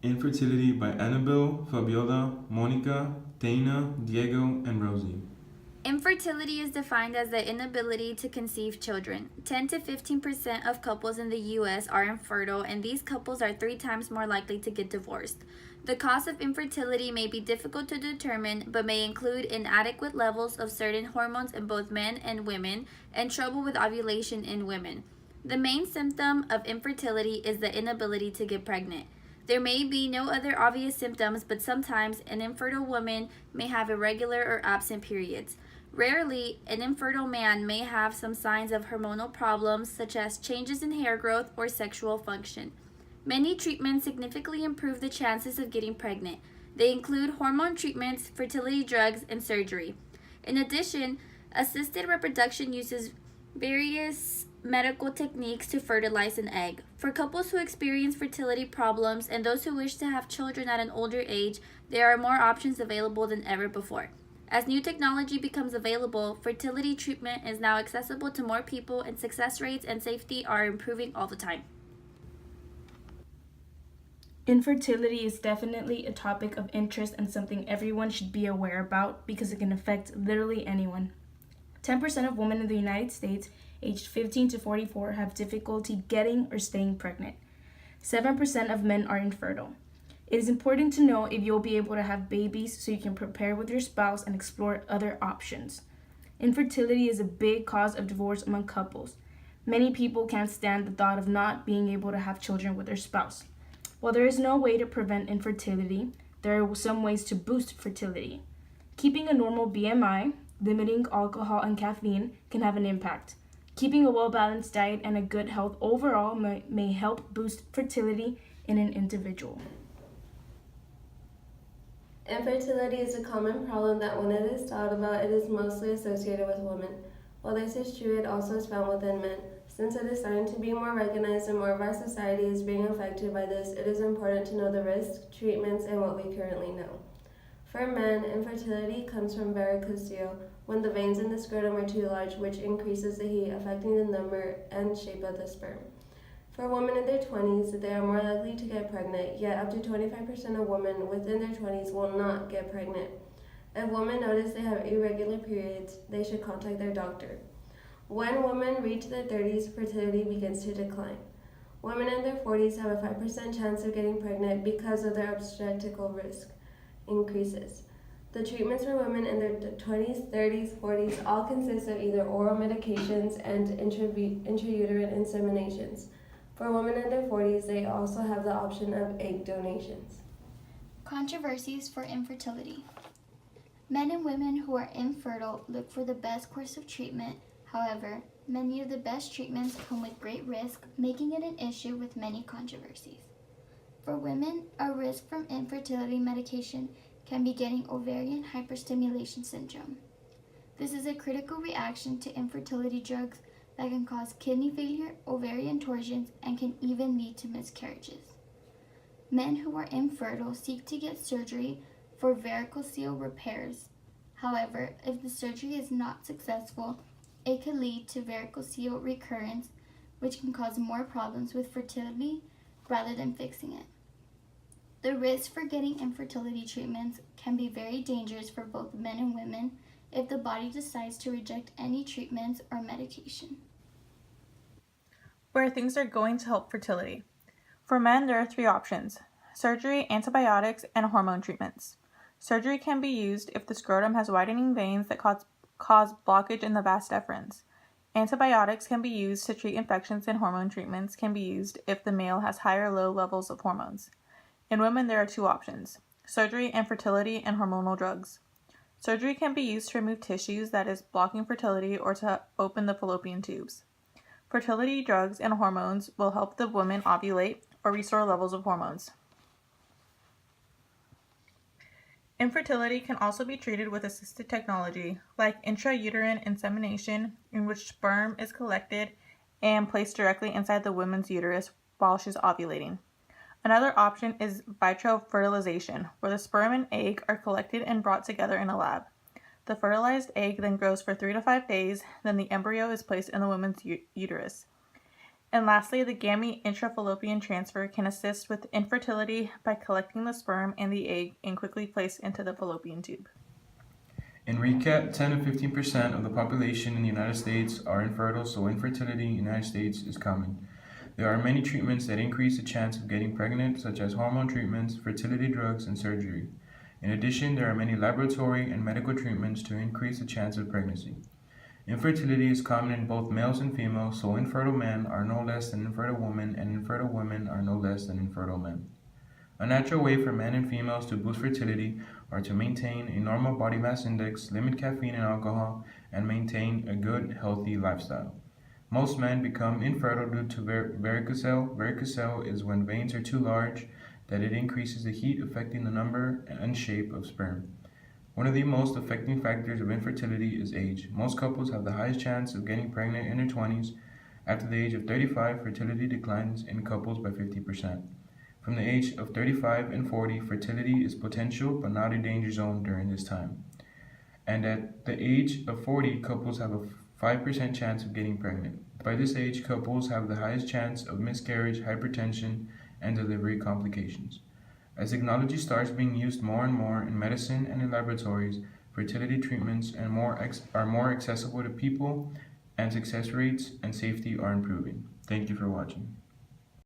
Infertility by Annabelle, Fabiola, Monica, Dana, Diego, and Rosie. Infertility is defined as the inability to conceive children. 10 to 15% of couples in the US are infertile, and these couples are 3 times more likely to get divorced. The cause of infertility may be difficult to determine, but may include inadequate levels of certain hormones in both men and women, and trouble with ovulation in women. The main symptom of infertility is the inability to get pregnant. There may be no other obvious symptoms, but sometimes an infertile woman may have irregular or absent periods. Rarely, an infertile man may have some signs of hormonal problems such as changes in hair growth or sexual function. Many treatments significantly improve the chances of getting pregnant. They include hormone treatments, fertility drugs, and surgery. In addition, assisted reproduction uses various medical techniques to fertilize an egg. For couples who experience fertility problems and those who wish to have children at an older age, there are more options available than ever before. As new technology becomes available, fertility treatment is now accessible to more people, and success rates and safety are improving all the time. Infertility is definitely a topic of interest and something everyone should be aware about because it can affect literally anyone. 10% of women in the United States aged 15 to 44 have difficulty getting or staying pregnant. 7% of men are infertile. It is important to know if you'll be able to have babies so you can prepare with your spouse and explore other options. Infertility is a big cause of divorce among couples. Many people can't stand the thought of not being able to have children with their spouse. While there is no way to prevent infertility, there are some ways to boost fertility. Keeping a normal BMI, limiting alcohol and caffeine can have an impact. Keeping a well-balanced diet and a good health overall may help boost fertility in an individual. Infertility is a common problem that when it is thought about, it is mostly associated with women. While this is true, it also is found within men. Since it is starting to be more recognized and more of our society is being affected by this, it is important to know the risks, treatments, and what we currently know. For men, infertility comes from varicocele, when the veins in the scrotum are too large, which increases the heat, affecting the number and shape of the sperm. For women in their 20s, they are more likely to get pregnant, yet up to 25% of women within their 20s will not get pregnant. If women notice they have irregular periods, they should contact their doctor. When women reach their 30s, fertility begins to decline. Women in their 40s have a 5% chance of getting pregnant because of their obstetrical risk increases. The treatments for women in their 20s, 30s, 40s all consist of either oral medications and intrauterine inseminations. For women in their 40s, they also have the option of egg donations. Controversies for infertility. Men and women who are infertile look for the best course of treatment. However, many of the best treatments come with great risk, making it an issue with many controversies. For women, a risk from infertility medication can be getting ovarian hyperstimulation syndrome. This is a critical reaction to infertility drugs that can cause kidney failure, ovarian torsions, and can even lead to miscarriages. Men who are infertile seek to get surgery for varicocele repairs. However, if the surgery is not successful, it could lead to varicocele recurrence, which can cause more problems with fertility rather than fixing it. The risk for getting infertility treatments can be very dangerous for both men and women if the body decides to reject any treatments or medication. Where things are going to help fertility. For men, there are 3 options: surgery, antibiotics, and hormone treatments. Surgery can be used if the scrotum has widening veins that cause blockage in the vas deferens. Antibiotics can be used to treat infections, and hormone treatments can be used if the male has high or low levels of hormones. In women, there are 2 options: surgery, infertility, and hormonal drugs. Surgery can be used to remove tissues that is blocking fertility or to open the fallopian tubes. Fertility drugs and hormones will help the woman ovulate or restore levels of hormones. Infertility can also be treated with assisted technology, like intrauterine insemination, in which sperm is collected and placed directly inside the woman's uterus while she's ovulating. Another option is vitro fertilization, where the sperm and egg are collected and brought together in a lab. The fertilized egg then grows for 3 to 5 days, then the embryo is placed in the woman's uterus. And lastly, the gamete intrafallopian transfer can assist with infertility by collecting the sperm and the egg and quickly placed into the fallopian tube. In recap, 10 to 15% of the population in the United States are infertile, so infertility in the United States is common. There are many treatments that increase the chance of getting pregnant, such as hormone treatments, fertility drugs, and surgery. In addition, there are many laboratory and medical treatments to increase the chance of pregnancy. Infertility is common in both males and females, so infertile men are no less than infertile women, and infertile women are no less than infertile men. A natural way for men and females to boost fertility are to maintain a normal body mass index, limit caffeine and alcohol, and maintain a good, healthy lifestyle. Most men become infertile due to varicocele. Varicocele is when veins are too large that it increases the heat, affecting the number and shape of sperm. One of the most affecting factors of infertility is age. Most couples have the highest chance of getting pregnant in their 20s. After the age of 35, fertility declines in couples by 50%. From the age of 35 and 40, fertility is potential but not a danger zone during this time. And at the age of 40, couples have a 5% chance of getting pregnant. By this age, couples have the highest chance of miscarriage, hypertension, and delivery complications. As technology starts being used more and more in medicine and in laboratories, fertility treatments are more accessible to people, and success rates and safety are improving. Thank you for watching.